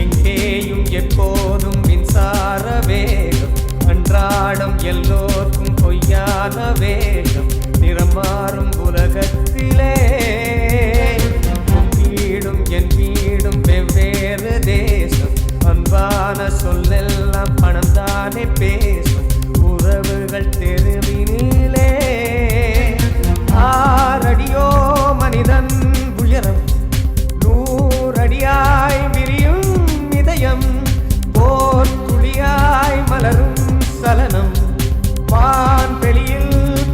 எங்கேயும் எப்போதும் மின்சார வேகம், அன்றாடம் எல்லோருக்கும் பொய்யான வேகம், நிறம் மாறும் உலகத்திலே வீடும் என் வீடும் வெவ்வேறு தேசம், அன்பான சொல்லெல்லாம் பணம் தானே பேசும், உறவுகள் தெருவினிலே 6 அடியோ மனிதன் உயரம், 100 அடியாய் விரியும் இதயம், போர் துளியாய் மலரும் சலனம், வான் வெளியில்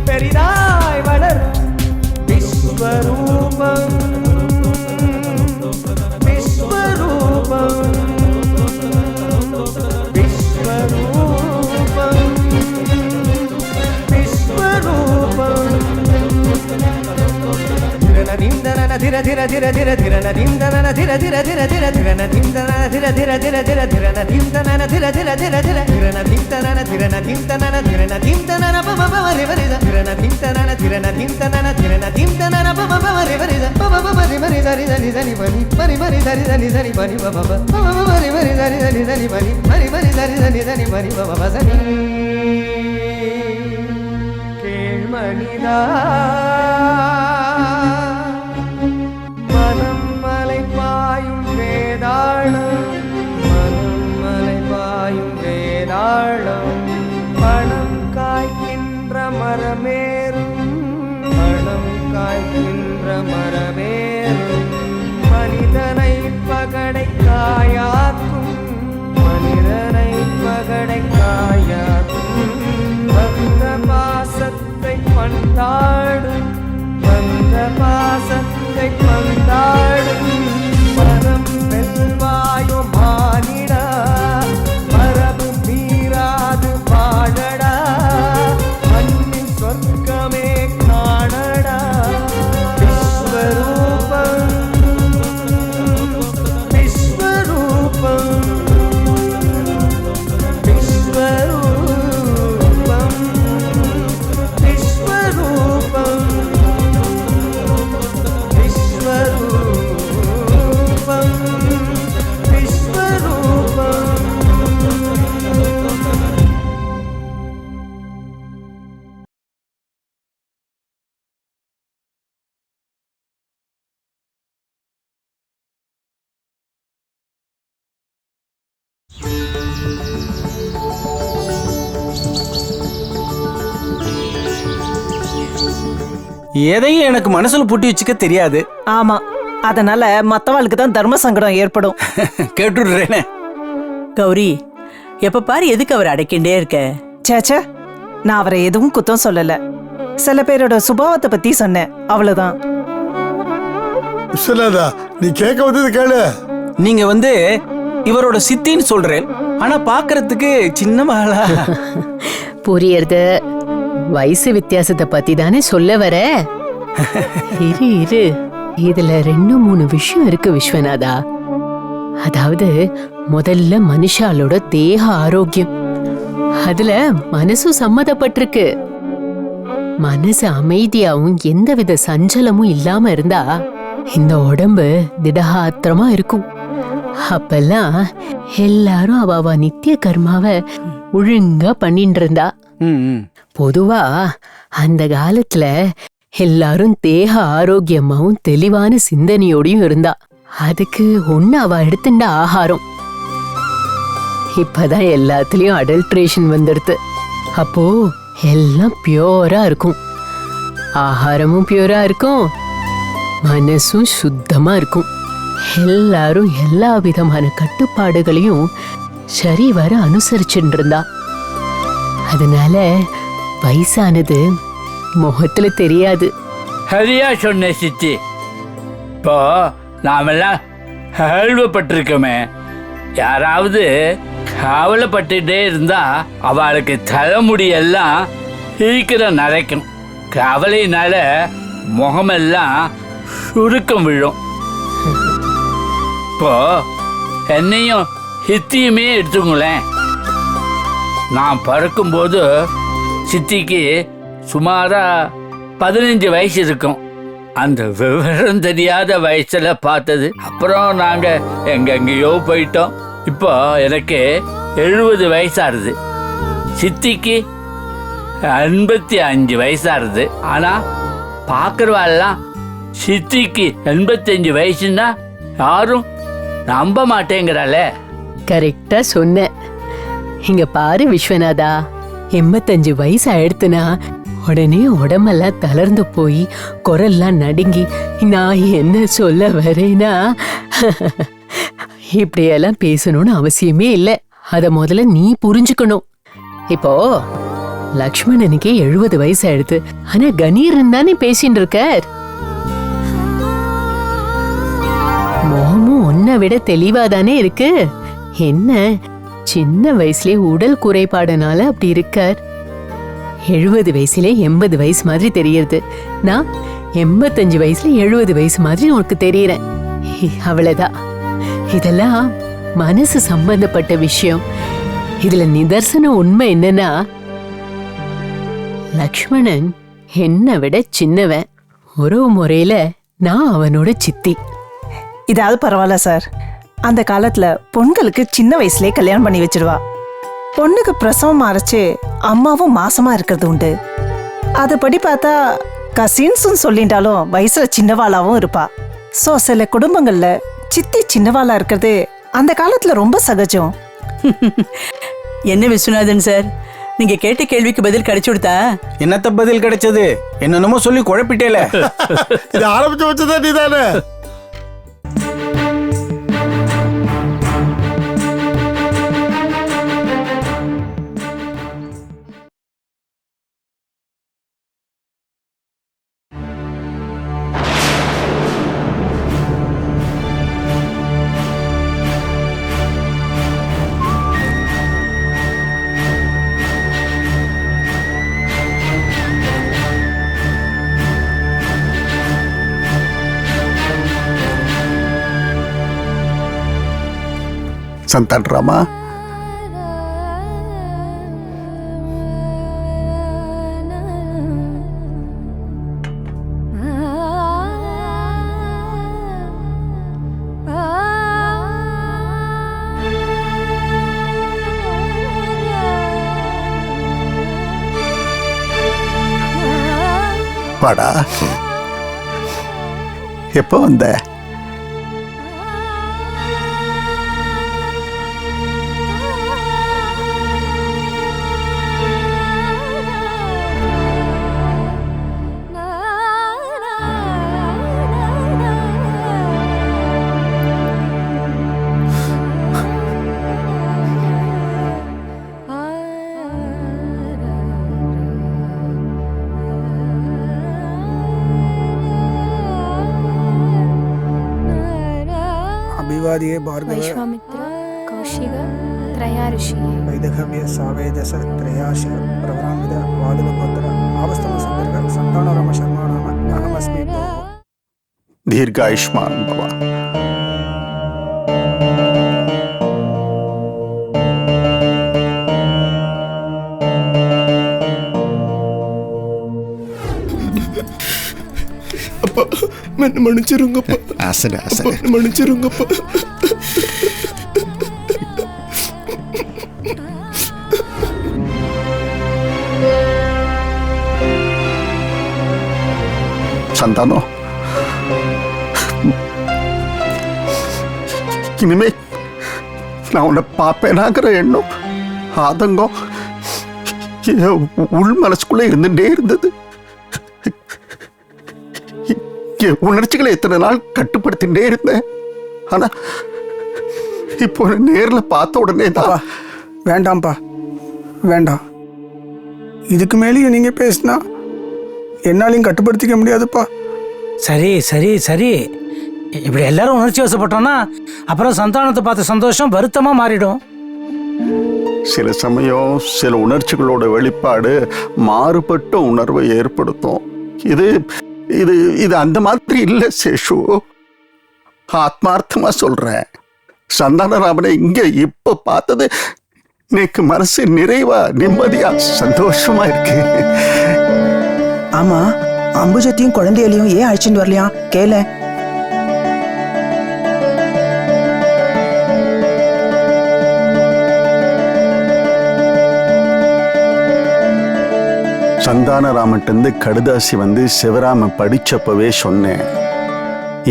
பெரிதாய் வளரும் விஸ்வரூபம், விஸ்வரூபம், விஸ்வரூபம், விஸ்வரூபம். திரநதிந்தன திர திர திர திர திரநதிந்தன திர திர திர திர திரநதிந்தன திர திர திர திர திரநதிந்தன திர திர திர திர திரநதிந்தன திரநதிந்தன திரநதிந்தன பம பம ரிவரித திரநதிந்தன திரநதிந்தன திரநதிந்தன பம பம ரிவரித பம பம ரிவரி தரி தரி தரி பனி பரி பரி தரி தரி தரி பனி பம பம பம ரிவரி தரி தரி தரி பனி பரி பரி தரி தரி தரி பனி பம பசனி கேள்மணிதா பணம் காய்க்கின்ற மரமேறும், பணம் காய்க்கின்ற மரமேறும், மனிதனை பகடை காயாக்கும், மனிதனை பகடை காயாக்கும், வந்த பாசத்தை பந்தாடும், வந்த பாசத்தை பந்தாடும், மனம் வெல்வாயோ மானிடா, மரபு மீறாது வாழடா, மண்ணின் சொர்க்கமே காணடா, விஸ்வரூபம், விஸ்வரூபம், விஸ்வரூபம், விஸ்வரூபம், விஸ்வரூபம், விஸ்வரூபம். எதையும் எனக்கு மனசுல பூட்டி வச்சுக்க தெரியாது. ஆமா, அதனால மத்தவாளுக்கு தான் தர்ம சங்கடம் ஏற்படும். கேட்டுடுறேனே. கௌரி, எப்ப பாரு எதுக்கு அவர் அடைக்கின்றே இருக்க? சேச்சே, நான் அவரை எதுவும் குத்தம் சொல்லல. சில பேரோட சுபாவத்தை பத்தி சொன்னேன், அவ்வளவுதான். விஸ்வநாதா, நீ கேட்க வந்தது கேளு. நீங்க இவரோட சித்தின்னு சொல்றேன், ஆனா பாக்குறதுக்கு சின்ன மகளா. புரியறது. வயசு வித்தியாசத்தை பத்தி தானே சொல்ல வர. இரு இரு, இதுல 2-3 விஷயம் இருக்கு விஸ்வநாதா. அதாவது முதல்ல மனுஷாலோட தேக ஆரோக்கியம், அதுல மனசு சம்மதப்பட்டிருக்கு. மனசு அமைதியாவும் எந்தவித சஞ்சலமும் இல்லாம இருந்தா இந்த உடம்பு திடகாத்திரமா இருக்கும். அப்பெல்லாம் எல்லாரும் அவ நித்திய கர்மாவை ஒழுங்கா பண்ணிட்டு இருந்தா. பொதுவா அந்த காலத்துல எல்லாரும் தேக ஆரோக்கியமாவும் தெளிவான சிந்தனையோடையும் இருந்தா. அதுக்கு ஒண்ணு அவ எடுத்துட்ட ஆகாரம். இப்பதான் எல்லாத்துலயும் அடல்ட்ரேஷன் வந்துடுது. அப்போ எல்லாம் பியூரா இருக்கும். ஆகாரமும் பியூரா இருக்கும், மனசும் சுத்தமா இருக்கும். எல்லாரும் எல்லா விதமான கட்டுப்பாடுகளையும் சரிவர அனுசரிச்சுட்டு இருந்தா. அதனால வயசானது முகத்துல தெரியாது. சரியா சொன்ன சித்தி. இப்போ நாமெல்லாம் கேள்விப்பட்டிருக்கோமே, யாராவது கவலைப்பட்டுட்டே இருந்தா அவளுக்கு தலைமுடியெல்லாம் சீக்கிரம் நரைக்கும். கவலையினால முகமெல்லாம் சுருக்கம் விழும். இப்போ என்னையும் சித்தியுமே எடுத்துங்களேன். நான் பிறக்கும்போது சித்திக்கு சுமாரா 15 வயசு இருக்கும். அந்த விவரம் தெரியாத வயசுல பார்த்தது. அப்புறம் நாங்க எங்கெங்கேயோ போயிட்டோம். இப்போ எனக்கு 70 வயசாகுது. சித்திக்கு 85 வயசாகுது. ஆனா பார்க்கறவாள்லாம் சித்திக்கு 85 வயசுன்னா யாரும் நம்ப மாட்டேங்கிறாளே. கரெக்டா சொன்ன. இங்க பாரு விஸ்வநாதா, 85 வயசு ஆயிடுத்துனா உடனே உடம்பெல்லாம் தளர்ந்து போய் குரல்லாம் நடுங்கி நான் என்ன சொல்ல வரேனா இப்படியெல்லாம் பேசணும்னு அவசியமே இல்லை. அத முதல்ல நீ புரிஞ்சுக்கணும். இப்போ லக்ஷ்மணனுக்கே 70 வயசு ஆயிடுத்து. ஆனா கணீரன் தானே பேசின்னு இருக்கார். முகமும் உன்னை விட தெளிவாதானே இருக்கு. என்ன சின்ன வயசுலயே உடல் குறைபாடுனால அப்படி இருக்கார். 70 வயசுல 80 வயசு மாதிரி தெரியறது. நான் 85 வயசுல 70 வயசு மாதிரி உனக்கு தெரியறேன். அவ்வளவுதான். இதெல்லாம் மனசு சம்பந்தப்பட்ட விஷயம். இதுல நிதர்சன உண்மை என்னன்னா, லக்ஷ்மணன் என்னை விட சின்னவன். ஒரு முறையில நான் அவனோட சித்தி. இதாவது பரவாயில்ல சார். அந்த காலத்துல பொண்களுக்கு சின்ன வயசுலயே கல்யாணம் பண்ணி வச்சிடுவா. பொண்ணுக்கு பிரசவம் ஆரச்சு அம்மாவும் மாசமா இருக்கிறது உண்டு. அதுபடி பார்த்தா கசின்ஸும் சொல்லிட்டாலும் வயசுல சின்னவாளாவும் இருப்பா. சோ சில குடும்பங்கள்ல சித்தி சின்னவாளா இருக்கிறது அந்த காலத்துல ரொம்ப சகஜம். என்ன விஸ்வநாதன் சார், நீங்க கேட்ட கேள்விக்கு பதில் கிடைச்சு கொடுத்தா? என்னத்த பதில் கிடைச்சது? என்னென்னமோ சொல்லி குழப்பிட்டேல. இது ஆரம்பிச்சு வச்சதா நீ தானே? సంతాన్ రామా, வாடா. எப்போ வந்த? अभिवादिये भार्गव वैश्वामित्र कौशिक त्रयाऋषि वैदघव्य सावेदस त्रयाश प्रवरामिद वादुलगोत्र आवस्तम संदर्भ संतानराम शर्मा नाम अहमस्मि दीर्घायुष्मान भव. मैंने मणिचिरुंगप्पा आसने आसने मणिचिरुंगप्पा संतानो, இனிமே நான் உன்னை பார்ப்பேனாங்கிற எண்ணம் ஆதங்கம் உள் மனசுக்குள்ள இருந்துட்டே இருந்தது. உணர்ச்சிகளை எத்தனை நாள் கட்டுப்படுத்திட்டே இருந்தேன். ஆனா இப்போ நேர்ல பார்த்த உடனே தான் வேண்டாம்ப்பா, வேண்டாம். இதுக்கு மேலேயும் நீங்க பேசினா என்னாலையும் கட்டுப்படுத்திக்க முடியாதுப்பா. சரி சரி சரி, இப்படி எல்லாரும் உணர்ச்சி வசப்பட்டோம்னா அப்புறம் சந்தானத்தை பார்த்த சந்தோஷம் வருத்தமா மாறிடும். சில சமயம் சில உணர்ச்சிகளோட வெளிப்பாடு மாறுபட்ட உணர்வை ஏற்படுத்தும். இது இது இது அந்த மாதிரி இல்லை சேஷு. ஆத்மார்த்தமா சொல்றேன். சந்தானராமனை இங்க இப்ப பார்த்தது எனக்கு மனசு நிறைவா நிம்மதியா சந்தோஷமா இருக்கு. ஆமா, அம்புஜத்தையும் குழந்தைகளையும் ஏன் அழைச்சிட்டு வரலையா கேள. சந்தானராமன்ட்டு கடுதாசி வந்து சிவராமன் படிச்சப்பவே சொன்னேன்,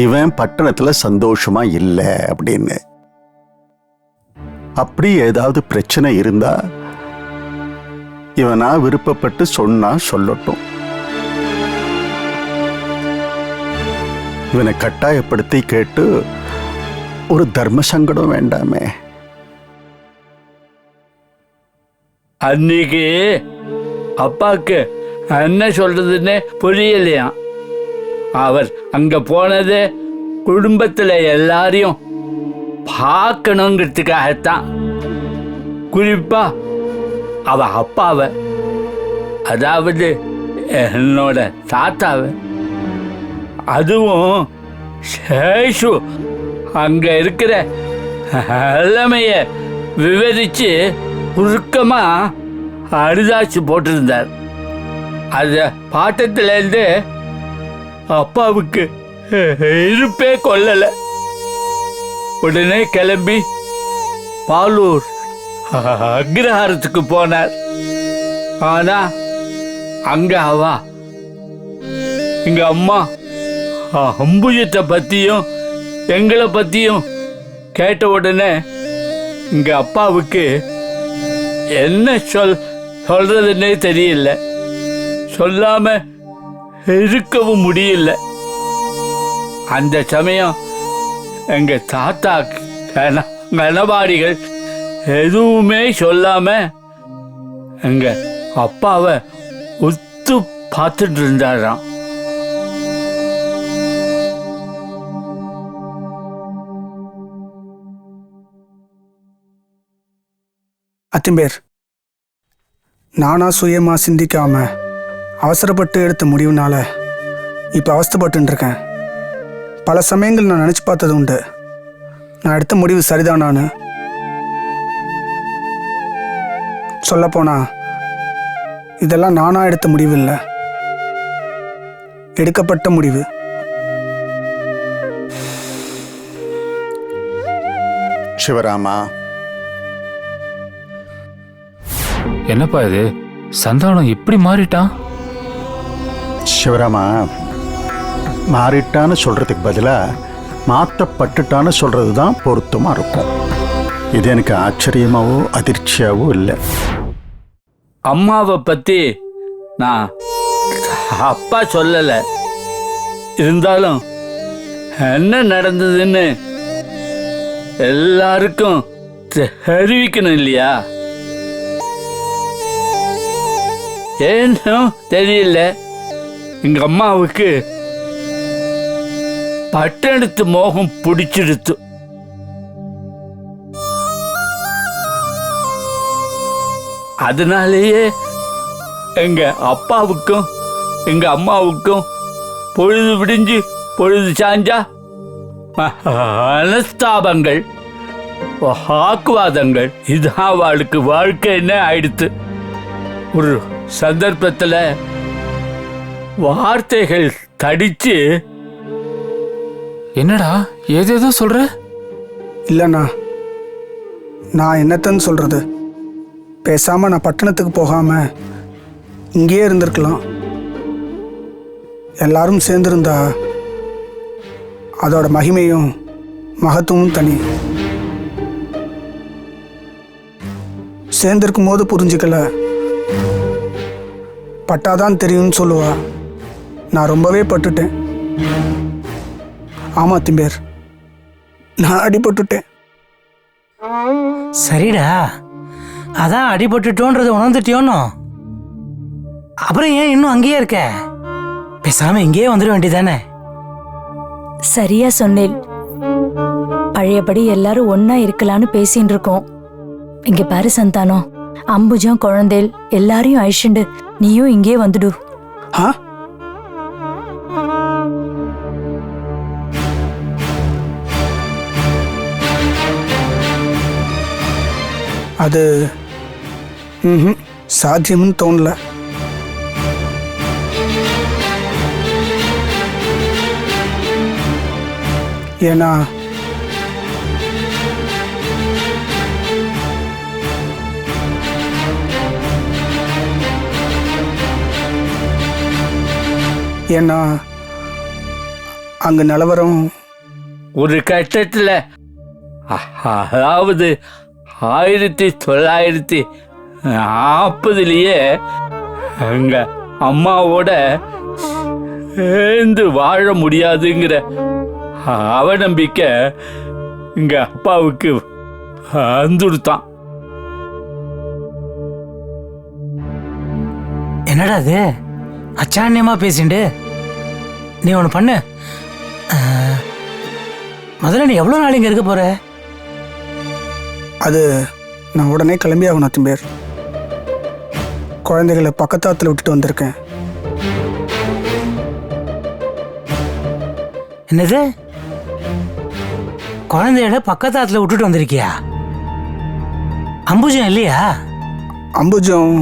இவன் பட்டணத்துல சந்தோஷமா இல்லை அப்படின்னு. அப்படி ஏதாவது பிரச்சனை இருந்தா இவனா விருப்பப்பட்டு சொன்னா சொல்லட்டும். இவனை கட்டாயப்படுத்தி கேட்டு ஒரு தர்ம சங்கடம் வேண்டாமே. அன்னைக்கு அப்பாக்கு என்ன சொல்றதுன்னு புரியலையா. அவர் அங்க போனது குடும்பத்துல எல்லாரையும் பார்க்கணுங்கிறதுக்காகத்தான். குறிப்பா அவ அப்பாவை, அதாவது என்னோட தாத்தாவை. அதுவும் சேஷு அங்க இருக்கிற எல்லாமைய விவரிச்சு உருக்கமா அரிதாச்சு போட்டிருந்தார். அந்த பாட்டத்திலேருந்து அப்பாவுக்கு இருப்பே கொள்ளல. உடனே கிளம்பி பாலூர் அக்ரஹாரத்துக்கு போனார். ஆனா அங்க அவ எங்க அம்மா அம்புஜத்தை பத்தியும் எங்களை பத்தியும் கேட்ட உடனே எங்க அப்பாவுக்கு என்ன சொல்றதுன்னே தெரியல. சொல்லாம இருக்கவும் முடியல. அந்த சமயம் எங்க தாத்தா கணவாடிகள் எதுவுமே சொல்லாம எங்க அப்பாவை உத்து பார்த்துட்டு இருந்தாராம். அத்திம்பேர், நானா சுயமா சிந்திக்காம அவசரப்பட்டு எடுத்த முடிவுனால இப்போ அவஸ்தைப்பட்டு இருக்கேன். பல சமயங்கள் நான் நினச்சி பார்த்தது உண்டு, நான் எடுத்த முடிவு சரிதானான்னு. சொல்லப்போனா இதெல்லாம் நானா எடுத்த முடிவு இல்லை, எடுக்கப்பட்ட முடிவு. சிவராமா, என்னப்பா இது? சந்தானம் எப்படி மாறிட்டான்? சிவராமா, மாறிட்டான்னு சொல்றதுக்கு பதிலா மாற்றப்பட்டுட்டான்னு சொல்றது தான் பொருத்தமா இருக்கும். இது எனக்கு ஆச்சரியமாவோ அதிர்ச்சியாவோ இல்லை. அம்மாவை பத்தி நான் அப்பா சொல்லல. இருந்தாலும் என்ன நடந்ததுன்னு எல்லாருக்கும் தெரிவிக்கணும் இல்லையா? ஏன்னும் தெரியல, எங்க அம்மாவுக்கு பட்டணத்து மோகம் பிடிச்சிடுத்து. அதனாலேயே எங்க அப்பாவுக்கும் எங்க அம்மாவுக்கும் பொழுது விடிஞ்சு பொழுது சாஞ்சா மனஸ்தாபங்கள், வாக்குவாதங்கள், இதான் அவளுக்கு வாழ்க்கைன்னு ஆயிடுத்து. ஒரு சந்தர்ப்பத்தில் வார்த்தைகள் தடிச்சு. என்னடா ஏதேதோ சொல்ற? இல்லைண்ணா, நான் என்னத்தன்னு சொல்றது? பேசாம நான் பட்டணத்துக்கு போகாம இங்கேயே இருந்திருக்கலாம். எல்லாரும் சேர்ந்திருந்தா அதோட மகிமையும் மகத்துவமும் தனி. சேர்ந்திருக்கும் போது புரிஞ்சுக்கல, பட்டாதான் தெரியும்னு சொல்லுவா. நான் ரொம்பவே பட்டுட்டேன். ஆமா திம்பேர், நான் அடிபட்டுட்டேன். சரிடா, அதான் அடிபட்டுட்டோன்றதை உணர்ந்துட்டியோன்னு. அப்புறம் ஏன் இன்னும் அங்கேயே இருக்க? பேசாம இங்கேயே வந்துட வேண்டியதானே? சரியா சொன்னேன். பழையபடி எல்லாரும் ஒன்னா இருக்கலாம்னு பேசின்னு இருக்கோம். இங்க பாரு சந்தானம், அம்புஜம் குழந்தைகள் எல்லாரையும் அழிச்சுண்டு நீயும் இங்கே வந்துடு. ஆ அது சாத்தியம்னு தோணல. ஏன்னா ஏன்னா அங்க நிலவரம் ஒரு கட்டத்துல அதாவது 1940 எங்க அம்மாவோட சேர்ந்து வாழ முடியாதுங்கிற அவநம்பிக்கை எங்க அப்பாவுக்கு வந்துடுத்தான். என்னடா அது அச்சான்யமா பேசிண்டு? நீ ஒன்று பண்ணு, முதல்ல நீ எவ்வளோ நாள் இங்கே இருக்க போற? அது நான் உடனே கிளம்பி ஆகணும் அத்தம்பேர். குழந்தைகளை பக்கத்தாத்துல விட்டுட்டு வந்திருக்கேன். என்னது, குழந்தையோட பக்கத்தாத்துல விட்டுட்டு வந்திருக்கியா? அம்புஜம் இல்லையா? அம்புஜம்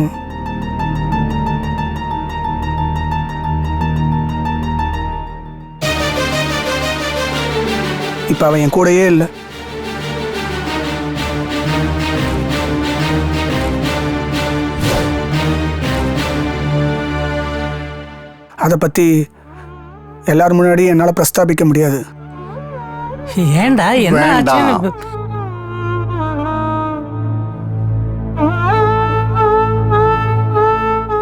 இப்ப அவன் என் கூடயே இல்லை. அதை பத்தி எல்லாரும் முன்னாடி என்னால பிரஸ்தாபிக்க முடியாது. ஏண்டா, என்ன வேண்டாம். ஆச்சுன்னு?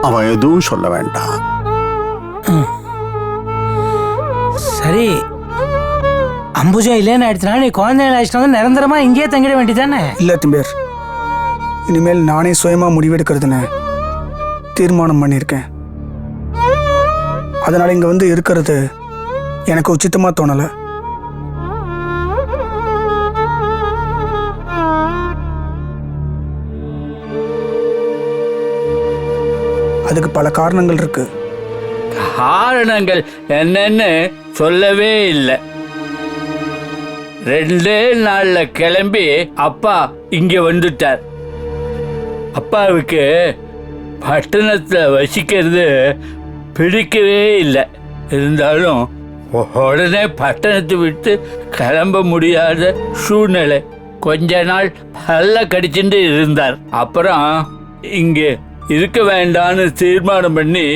அவன் எதுவும் சொல்ல வேண்டாம். சரி, அம்புஜம் இல்லைன்னு ஆயிடுச்சுனா நீ குழந்தைகள் ஆயிடுச்சுனா வந்து நிரந்தரமா இங்கேயே தங்கிட வேண்டியதானே? இல்ல திம்பேர், இனிமேல் நானே சுயமா முடிவெடுக்கிறதுன்னு தீர்மானம் பண்ணியிருக்கேன். அதனால இங்க வந்து இருக்கிறது எனக்கு உச்சிதமா தோணல. அதுக்கு பல காரணங்கள் இருக்கு. காரணங்கள் என்னன்னு சொல்லவே இல்லை. 2 நாள்ல கிளம்பி அப்பா இங்க வந்துட்டார். அப்பாவுக்கு பட்டணத்துல வசிக்கிறது பிடிக்கவே இல்லை. இருந்தாலும் உடனே பட்டணத்தை விட்டு கிளம்ப முடியாத சூழ்நிலை. கொஞ்ச நாள் பல்ல கடிச்சுட்டு இருந்தார். அப்புறம் இங்கே இருக்க வேண்டான்னு தீர்மானம் பண்ணி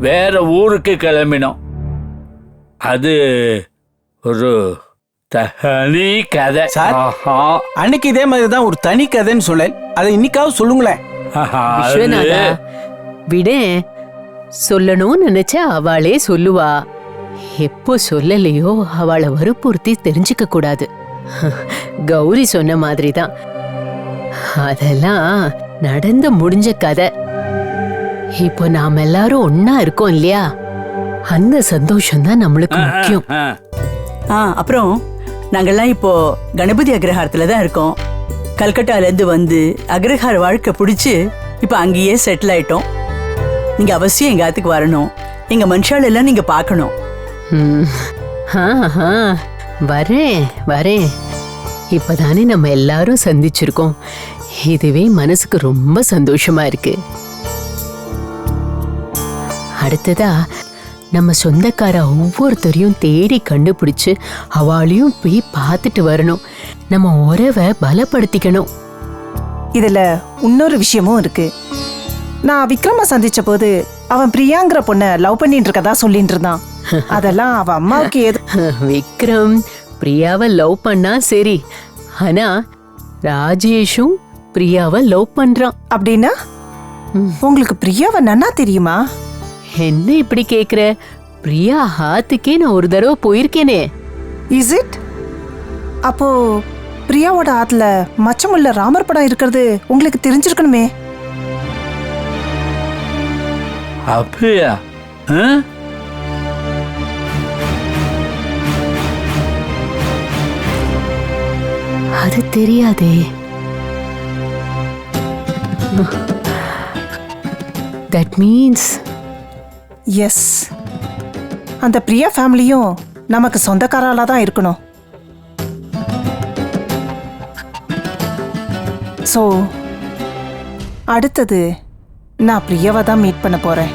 வேற ஊருக்கு கிளம்பினோம். அது ஒரு தனி கதை. சார், அன்னைக்கு இதே மாதிரி தான் ஒரு தனி கதைன்னு சொல்ல, அதை இன்னைக்காவது சொல்லுங்களேன். விஸ்வநாதா, விடே, சொல்லணும்னு நினைச்சா அவளே சொல்லுவா. எப்போ சொல்லலையோ அவளை வற்புறுத்தி தெரிஞ்சுக்க கூடாது. கௌரி சொன்ன மாதிரி தான், அதெல்லாம் நடந்து முடிஞ்ச கதை. இப்போ நாம எல்லாரும் ஒன்னா இருக்கோம் இல்லையா, அந்த சந்தோஷம் தான் நம்மளுக்கு முக்கியம். அப்புறம் நாங்கெல்லாம் இப்போ கணபதி அக்ரஹாரத்துல தான் இருக்கோம். கல்கட்டால இருந்து வந்து அக்ரஹார வாழ்க்கை பிடிச்சு இப்போ அங்கேயே செட்டில் ஆயிட்டோம். நீங்க அவசியம் எங்க ஆத்துக்கு வரணும். எங்க மனுஷால் எல்லாம் நீங்க பார்க்கணும். வரேன் வரேன். இப்பதானே நம்ம எல்லாரும் சந்திச்சிருக்கோம். இதுவே மனசுக்கு ரொம்ப சந்தோஷமா இருக்கு. அடுத்ததா நம்ம சொந்தக்கார ஒவ்வொருத்தரையும் தேடி கண்டுபிடிச்சு அவளையும் போய் பார்த்துட்டு வரணும். நம்ம உறவை பலப்படுத்திக்கணும். இதுல இன்னொரு விஷயமும் இருக்கு. நான் விக்ரம சந்திச்ச போது அவன் பிரியாங்கிற பொண்ண லவ் பண்ணிட்டு இருக்கதா சொல்லிட்டு இருந்தான். அதெல்லாம் அவ அம்மாவுக்கு விக்ரம் பிரியாவை லவ் பண்ணா சரி, ஆனா ராஜேஷும் பிரியாவை லவ் பண்றான். அப்படின்னா உங்களுக்கு பிரியாவை நன்னா தெரியுமா? என்ன இப்படி கேக்குற? பிரியா ஹாத்துக்கே நான் ஒரு தடவை போயிருக்கேனே. Is it? அப்போ பிரியாவோட ஆத்துல மச்சமுள்ள ராமர் படம் இருக்கிறது உங்களுக்கு தெரிஞ்சிருக்கணுமே. அப்படியா? அது தெரியாதே. தட் மீன்ஸ் எஸ், அந்த பிரியா ஃபேமிலியும் நமக்கு சொந்தக்காரால தான் இருக்கணும். ஸோ அடுத்தது நான் பிரியாவை தான் மீட் பண்ண போறேன்.